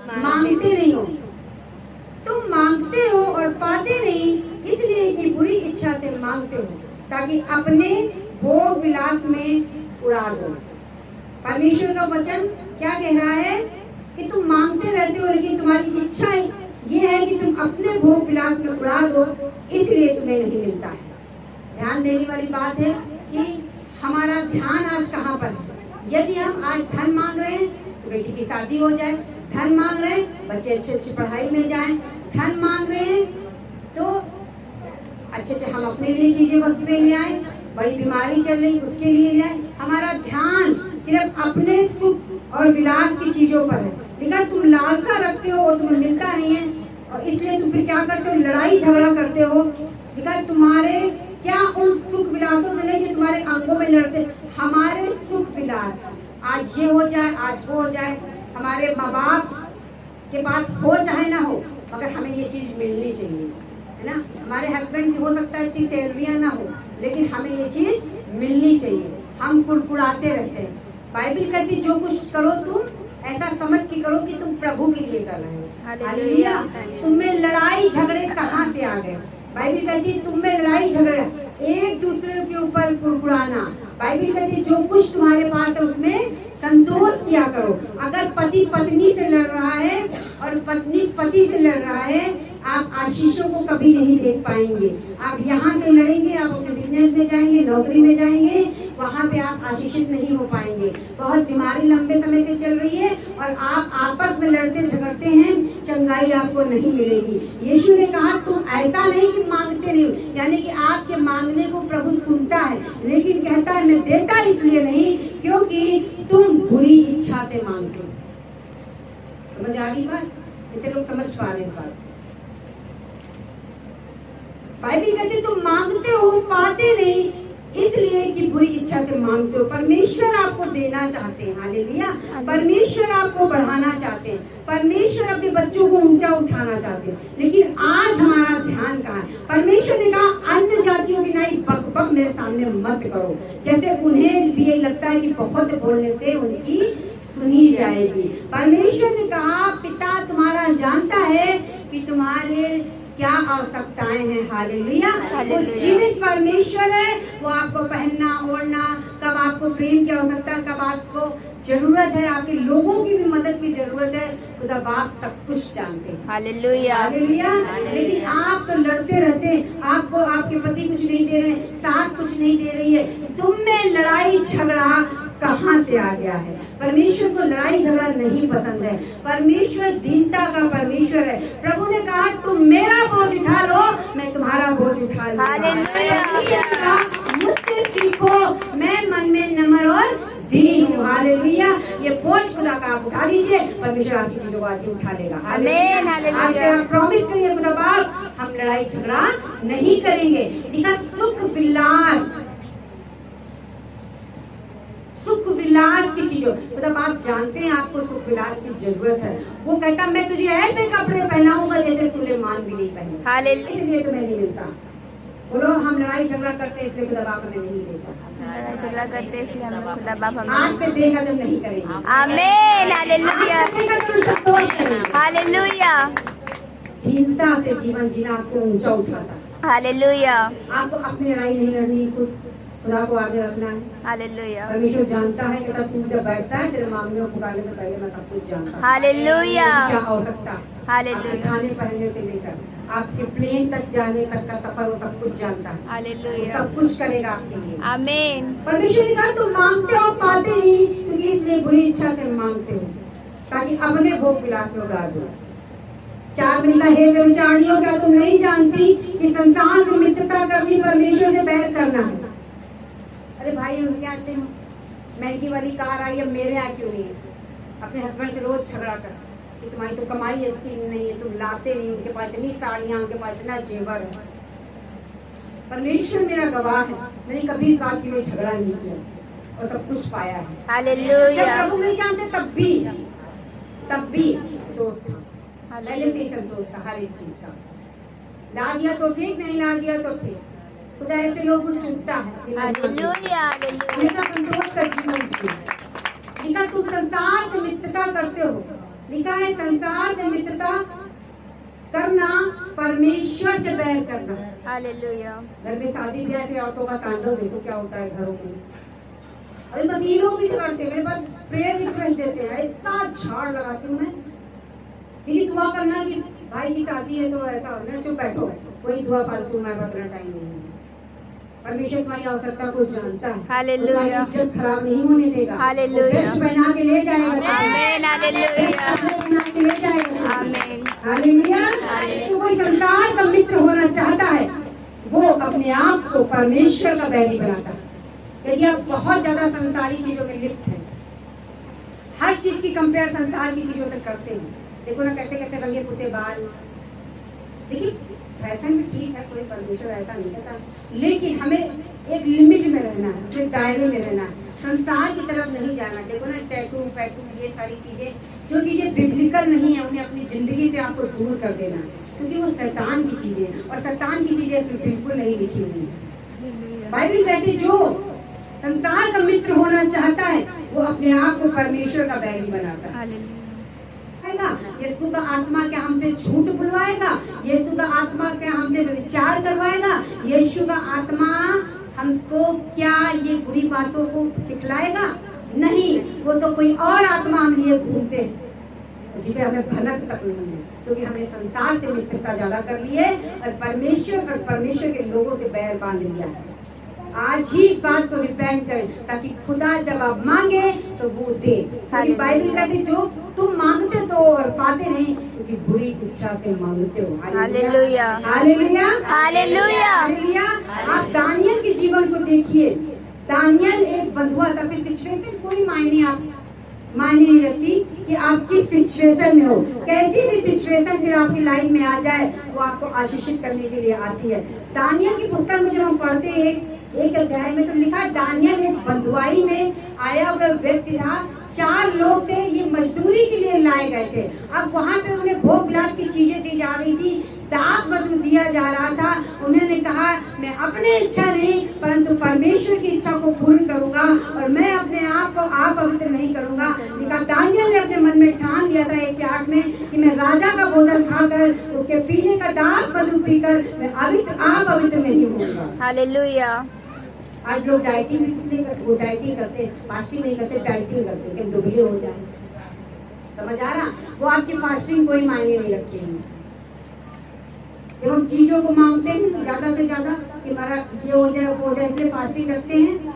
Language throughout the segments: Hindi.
मांगते नहीं हो। तुम मांगते हो और पाते नहीं, इसलिए कि बुरी इच्छा से मांगते हो, ताकि अपने भोग विलास में उड़ा दो। परमेश्वर का वचन क्या कह रहा है कि तुम मांगते रहते हो, लेकिन तुम्हारी इच्छा ये है कि तुम अपने भोग विलास में उड़ा दो, इसलिए तुम्हें नहीं मिलता है। ध्यान देने वाली बात है कि हमारा ध्यान आज कहाँ पर है। यदि हम आज धन मांग रहे हैं तो बेटी की शादी हो जाए, धन मांग रहे हैं बच्चे अच्छे अच्छी पढ़ाई में जाएं, धन मांग रहे हैं तो अच्छे से हम अपने लिए चीजें वक्त पे ले आए, बड़ी बीमारी चल रही उसके लिए ले आए। हमारा ध्यान सिर्फ अपने सुख और विलास की चीजों पर है, लेकिन तुम लालसा रखते हो और तुम्हें मिलता नहीं है, और इसलिए तुम फिर क्या करते हो, लड़ाई झगड़ा करते हो। लेकिन तुम्हारे क्या उन सुख विलासों में नहीं जो तुम्हारे अंगों में लड़ते। हमारे सुख विलास आज ये हो जाए, आज वो हो जाए, हमारे माँ बाप के पास हो चाहे ना हो, मगर हमें ये चीज मिलनी चाहिए, है ना। हमारे हस्बैंड की हो सकता है इतनी सैलरियां ना हो, लेकिन हमें ये चीज मिलनी चाहिए। हम कुड़कुड़ाते रहते हैं। बाइबल कहती जो कुछ करो तुम ऐसा समझ के करो कि तुम प्रभु के लिए कर रहे हो। हालेलुया। तुममें लड़ाई झगड़े कहाँ से आ गए। बाइबल कहती तुममें लड़ाई झगड़ा, एक दूसरे के ऊपर कुड़कुड़ाना। बाइबल कहती जो कुछ तुम्हारे पास है उसमें संतोष किया करो। अगर पति पत्नी से लड़ रहा है और पत्नी पति से लड़ रहा है, आप आशीषों को कभी नहीं देख पाएंगे। आप यहाँ से लड़ेंगे, आप अपने बिजनेस में जाएंगे, नौकरी में जाएंगे, वहाँ पे आप आशीषित नहीं हो पाएंगे। बहुत बीमारी लंबे समय से चल रही है और आप आपस में लड़ते झगड़ते हैं, चंगाई आपको नहीं मिलेगी। यीशु ने कहा तुम ऐसा नहीं कि मांगते नहीं, यानी कि आपके मांगने को प्रभु सुनता है, लेकिन कहता है मैं देता इसलिए नहीं क्योंकि तुम बुरी इच्छा से मांगते हो। समझ आ गई बात? इतने लोग समझ पा रहे हैं बात। बाइबल कहती तुम मांगते हो पाते नहीं, इसलिए कि बुरी इच्छा से मांगते हो। परमेश्वर आपको देना चाहते हैं। हालेलुया। परमेश्वर आपको बढ़ाना चाहते हैं, परमेश्वर अपने बच्चों को ऊंचा उठाना चाहते हैं, लेकिन आज हमारा ध्यान कहाँ है। परमेश्वर ने कहा अन्य जातियों की नाई बक बक मेरे सामने मत करो, जैसे उन्हें भी यही लगता है कि बहुत बोलने से उनकी सुनी जाएगी। परमेश्वर ने कहा पिता तुम्हारा जानता है कि तुम्हारे क्या आवश्यकताएं हैं। हालेलुया। वो जीवित परमेश्वर है, वो आपको पहनना ओढ़ना, कब आपको प्रेम की आवश्यकता है, कब आपको जरूरत है, आपके लोगों की भी मदद की जरूरत है, खुदा बाप सब कुछ जानते हैं। हालेलुया। हालेलुया। लेकिन आप तो लड़ते रहते, आपको आपके पति कुछ नहीं दे रहे, सास कुछ नहीं दे रही है, तुम में लड़ाई झगड़ा कहाँ से आ गया है। परमेश्वर को लड़ाई झगड़ा नहीं पसंद है। परमेश्वर दीनता का परमेश्वर है। प्रभु ने कहा तुम मेरा बोझ उठा लो, मैं तुम्हारा बोझ उठा लूंगा। हालेलुया। मुझसे सीखो, मैं मन में नम्र और दीन हूँ। हालेलुया। ये बोझ खुदा का आप उठा लीजिए, परमेश्वर आपकी चीजों को आज उठा लेगा। आमीन। हालेलुया। आप प्रॉमिस करिए खुदा बाप हम लड़ाई झगड़ा नहीं करेंगे। सुख विलास, सुख विलास की चीजों, मतलब आप जानते हैं आपको सुख विलास की जरूरत है। वो कहता मैं तुझे ऐसे कपड़े पहनाऊंगा जैसे सुलेमान भी नहीं पहने। हालेलुया। इसलिए तुम्हें नहीं मिलता। बोलो हम लड़ाई झगड़ा करते हैं इसलिए खुदा बाप हमें नहीं देता। लड़ाई झगड़ा करते हैं इसलिए हमें खुदा बाप हमें आज पे देगा जब नहीं करेंगे। आमीन। हालेलुया। आज देगा तो संतोष करेंगे। हालेलुया। दीनता से जीवन जीना आपको ऊंचा उठाता। हालेलुया। आपको अपनी लड़ाई नहीं लड़नी, खुदा को आगे रखना है। हालेलुया। परमेश्वर जानता है कि तब तू जब बैठता है तेरे मांगने और पुकारने से पहले मैं सब कुछ जानता हूँ। हालेलुया। क्या आवश्यकता, हालेलुया। आपके खाने पहनने से लेकर आपके प्लेन तक जाने तक का सफर वो सब कुछ जानता है। हालेलुया। सब कुछ करेगा आपके लिए। आमीन। परमेश्वर ने कहा तुम मांगते हो पाते नहीं, क्योंकि इसलिए बुरी इच्छा से मांगते हो ताकि अपने भोग विलास में उड़ा दो। 4 महिला हे व्यभिचारियों, क्या तुम नहीं जानती कि संसार से मित्रता करनी परमेश्वर से बैर करना है। अरे भाई उनके आते महंगी वाली कार आई, अब मेरे यहाँ क्यों नहीं है। अपने हस्बैंड से रोज झगड़ा कर कि तुम्हारी तो कमाई इतनी नहीं है, तुम लाते नहीं, उनके पास इतनी साड़ियाँ, उनके पास इतना जेवर है। परमेश्वर मेरा गवाह है, मैंने कभी इस बात के लिए झगड़ा नहीं किया और सब कुछ पाया है। हालेलुया। जब प्रभु नहीं जानते तब भी दोस्त था, पहले से ही संतोष था हर एक चीज का। ला दिया तो ठीक, नहीं ला दिया तो ठीक। खुदा ऐसे लोग को चुनता है। हालेलुया। हालेलुया। संतोष का जीवन जिए। तुम संसार से मित्रता करते हो, लिखा है संसार से मित्रता करना, परमेश्वर से बैर करना। हालेलुया। घर में शादी ब्याह पे औरतों का तांडव देखो क्या होता है घरों में। अरे मदीनों भी करते, मेरे पास प्रेयर रिक्वेस्ट देते हैं, इतना झाड़ लगाती हूँ मैं। यही दुआ करना कि भाई की शादी है तो ऐसा होना, चुप बैठो, कोई दुआ फालतू में अपना टाइम नहीं है। परमेश्वर तुम्हारी आवश्यकता को जानता है। हालेलुया। तुम्हारी इज्जत खराब नहीं होने देगा। हालेलुया। वो पहना के ले जाएगा। आमीन। हालेलुया। पहना के ले जाएगा। आमीन। हालेलुया। तो कोई संसार का मित्र होना चाहता है, वो अपने आप को परमेश्वर का बैरी बनाता है। यदि आप बहुत ज्यादा संसारी चीजों में लिप्त हैं, हर चीज की कंपेयर संसार की चीजों से करते हैं, देखो ना कैसे कैसे रंगे पुते बाल। देखिए फैशन भी ठीक है, कोई परमेश्वर ऐसा नहीं कहता, लेकिन हमें एक लिमिट में रहना है, एक दायरे में रहना है, संसार की तरफ नहीं जाना। देखो ना टैटू पैटू ये सारी चीजें, जो चीजें बिब्लिकल नहीं है, उन्हें अपनी जिंदगी से आपको दूर कर देना है, क्योंकि वो शैतान की चीजें हैं और शैतान की चीजें इसमें बिल्कुल नहीं लिखी हुई है। बाइबल कहती जो संसार का मित्र होना चाहता है, वो अपने आप को परमेश्वर का बैरी बनाता है। हालेलुया। यीशु का आत्मा क्या हमसे झूठ बुलवाएगा? यीशु का आत्मा क्या हमसे विचार करवाएगा? यीशु का आत्मा हमको क्या ये बुरी बातों को सिखलाएगा? नहीं, वो तो कोई और आत्मा हम लिए घूमते हैं जिसे हमें भनक तक नहीं है, क्योंकि हमने संसार से मित्रता ज्यादा कर ली है और परमेश्वर के लोगों से बैर बांध लिया है। आज ही इस बात को रिपेंट करें, ताकि खुदा जब आप मांगे तो वो दे। बाइबल कहती जो तुम मांगते तो और पाते नहीं, क्योंकि बुरी इच्छा से मांगते हो। हालेलुया। हालेलुया। हालेलुया। हालेलुया। आप दानियल के जीवन को देखिए। दानियल एक बंधुआ था, फिर सिचुएशन कोई मायने नहीं रखती कि आप किस सिचुएशन में हो। कैसी भी सिचुएशन फिर आपकी लाइफ में आ जाए, वो आपको आशीषित करने के लिए आती है। दानियल की पुस्तक में जब हम पढ़ते हैं, एक अध्याय में तो लिखा दानियल एक बंधुआई में आया हुआ व्यक्ति था। 4 लोग थे, ये मजदूरी के लिए लाए गए थे। अब वहाँ पे उन्हें भोग विलास की चीजें दी जा रही थी, दाग मधु दिया जा रहा था। उन्होंने कहा मैं अपनी इच्छा नहीं परंतु परमेश्वर की इच्छा को पूर्ण करूंगा और मैं अपने आप को अपवित्र नहीं करूंगा। लिखा दानियल ने अपने मन में ठान लिया था 1:8 में कि मैं राजा का भोजन खाकर उसके पीने का दाग मधु पीकर मैं अपवित्र नहीं होऊंगा। हालेलुया। आज लोग डाइटिंग भी वो डाइटिंग करते, फास्टिंग नहीं करते, डाइटिंग करते कि दुबले हो जाए। समझ आ रहा? वो आपकी फास्टिंग कोई मायने नहीं रखती है। जब हम चीजों को मांगते हैं ज्यादा से ज्यादा कि हमारा ये हो जाए वो हो जाए, इसलिए फास्टिंग रखते हैं,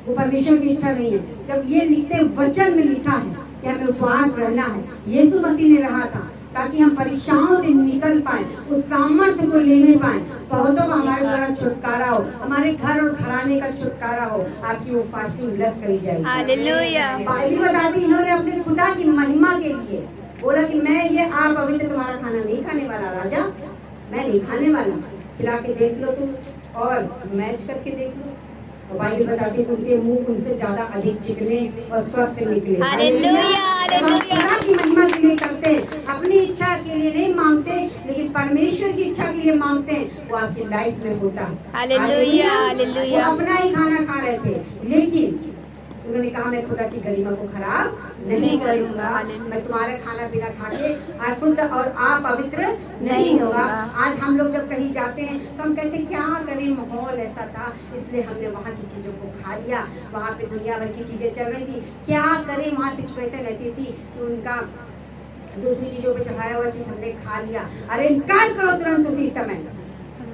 वो परमेश्वर की इच्छा नहीं है। जब ये लिखते वचन में लिखा है कि हमें उपवास रहना है, यीशु मसीह ने रहा था ताकि हम परीक्षाओं से निकल पाए, उस सामर्थ्य को लेने पाए, बहुतों का हमारे द्वारा छुटकारा हो, हमारे घर और घराने का छुटकारा हो। आपकी वो फास्टिंग ब्लेस करी जाएगी। हालेलुया। बाइबल बताती इन्होंने अपने खुदा की महिमा के लिए बोला कि मैं ये आप अभी तक तुम्हारा खाना नहीं खाने वाला राजा, मैं नहीं खाने वाला, खिला के देख लो तुम और मैच करके देख लो। और बाइबल बताती है उनके मुंह उनसे ज्यादा अधिक चिकने और स्वस्थ निकले। हालेलुया। हालेलुया। की महिमा के लिए करते, अपनी इच्छा के लिए नहीं मांगते, लेकिन परमेश्वर की इच्छा के लिए मांगते हैं, वो आपकी लाइफ में होता। हालेलुया। हालेलुया। वो अपना ही खाना खा रहे थे, लेकिन उन्होंने कहा मैं खुदा की गरिमा को खराब नहीं करूंगा, मैं तुम्हारा खाना पीना खा के अशुद्ध और अपवित्र नहीं होगा। आज हम लोग जब कहीं जाते हैं तो हम कहते क्या करें, माहौल ऐसा था इसलिए हमने वहाँ की चीजों को खा लिया, वहाँ पे दुनिया भर की चीजें चल रही थी, क्या करें, वहाँ सिचुएशन रहती थी कि उनका दूसरी चीजों पे चढ़ाया हुआ चीज हमने खा लिया। अरे इनकार करो तुरंत उसी समय,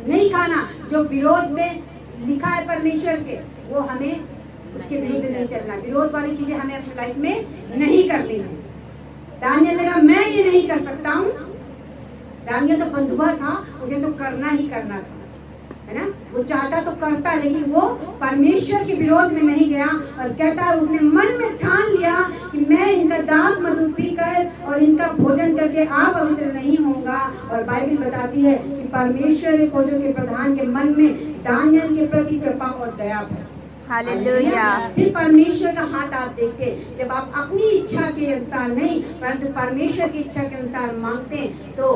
नहीं खाना। जो विरोध में लिखा है परमेश्वर के, वो हमें उसके विरुद्ध नहीं चलना, विरोध वाली चीजें हमें अपनी लाइफ में नहीं करनी है। दानियल ने कहा मैं ये नहीं कर सकता हूँ। दानियल तो बंधुआ था, मुझे तो करना ही करना था, है ना। वो चाहता तो करता, लेकिन वो परमेश्वर के विरोध में नहीं गया और कहता है उसने मन में ठान लिया कि मैं इनका दाग मधु पीकर और इनका भोजन करके अपवित्र नहीं होऊंगा। और बाइबल बताती है कि परमेश्वर के फौजों के प्रधान के मन में दानियल के प्रति कृपा और दया है। हालेलुया। फिर परमेश्वर का हाथ आप देखते, जब आप अपनी इच्छा के अनुसार नहीं परंतु परमेश्वर की इच्छा के अनुसार मांगते हैं, तो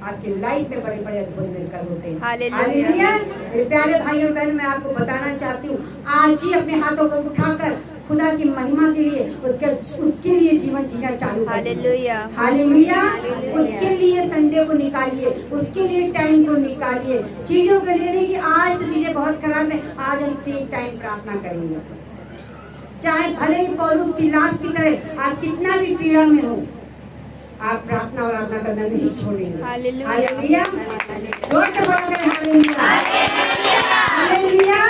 आपकी लाइफ में बड़े बड़े अद्भुत मिलकर होते हैं। हालेलुया। मेरे प्यारे भाई और बहन, मैं आपको बताना चाहती हूँ, आज ही अपने हाथों को उठाकर खुदा की महिमा के लिए उसके लिए जीवन जीवन जीना चालू कर दीजिए। हालेलुया। हालेलुया। उसके लिए संडे को निकालिए, उसके लिए टाइम को निकालिए। चीजों के लिए नहीं कि आज तो चीजें बहुत खराब है, आज हम सेम टाइम प्रार्थना करेंगे। चाहे भले ही पौलुस की लाश की तरह आप कितना भी पीड़ा में हो, आप प्रार्थना और आराधना करना नहीं छोड़ेंगे। हालेलुया। हालेलुया। जोर से बोलेंगे हालेलुया। हालेलुया।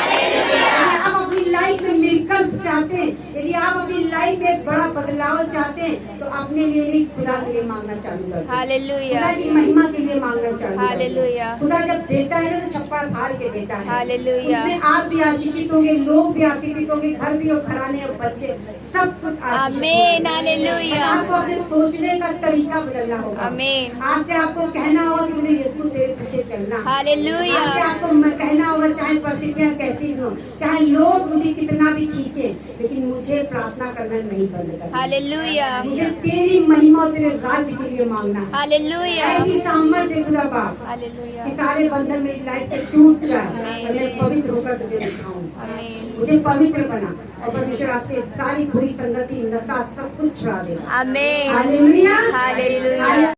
यदि आप अपनी लाइफ में मिरेकल चाहते हैं, यदि आप अपनी लाइफ में बड़ा बदलाव चाहते हैं, तो अपने लिए नहीं, खुदा के लिए मांगना चालू कर दो। हालेलुया। खुदा की महिमा के लिए मांगना चालू कर दो। हालेलुया। खुदा जब देता है ना, तो छप्पड़ फाड़ के देता है। हालेलुया। उसमें आप भी आशीषित होंगे, लोग भी आशीषित होंगे, घर भी और घराने और बच्चे सब कुछ आशीषित आमीन। होंगे। हालेलुया। आपको अपने सोचने का तरीका बदलना होगा। आमीन। आपसे आपको कहना होगा कि मुझे यीशु तेरे पीछे चलना। हालेलुया। आपसे आपको कहना होगा, चाहे परिस्थितियां कैसी हो, चाहे लोग मुझे कितना भी खींचे, लेकिन मुझे प्रार्थना करना नहीं बंद करना। हालेलुया। मुझे तेरी महिमा और तेरे राज्य के लिए मांगना है। हालेलुया। ऐसी सामर्थ्य खुदा बाप हालेलुया। कि सारे बंधन मेरी लाइफ से टूट जाए आमीन। और मैं पवित्र होकर तुझे दिखाऊं। आमीन। मुझे पवित्र बना और परमेश्वर आपके सारी बुरी संगति, नशा सब कुछ छुड़ा दे। आमीन। हालेलुया। हालेलुया।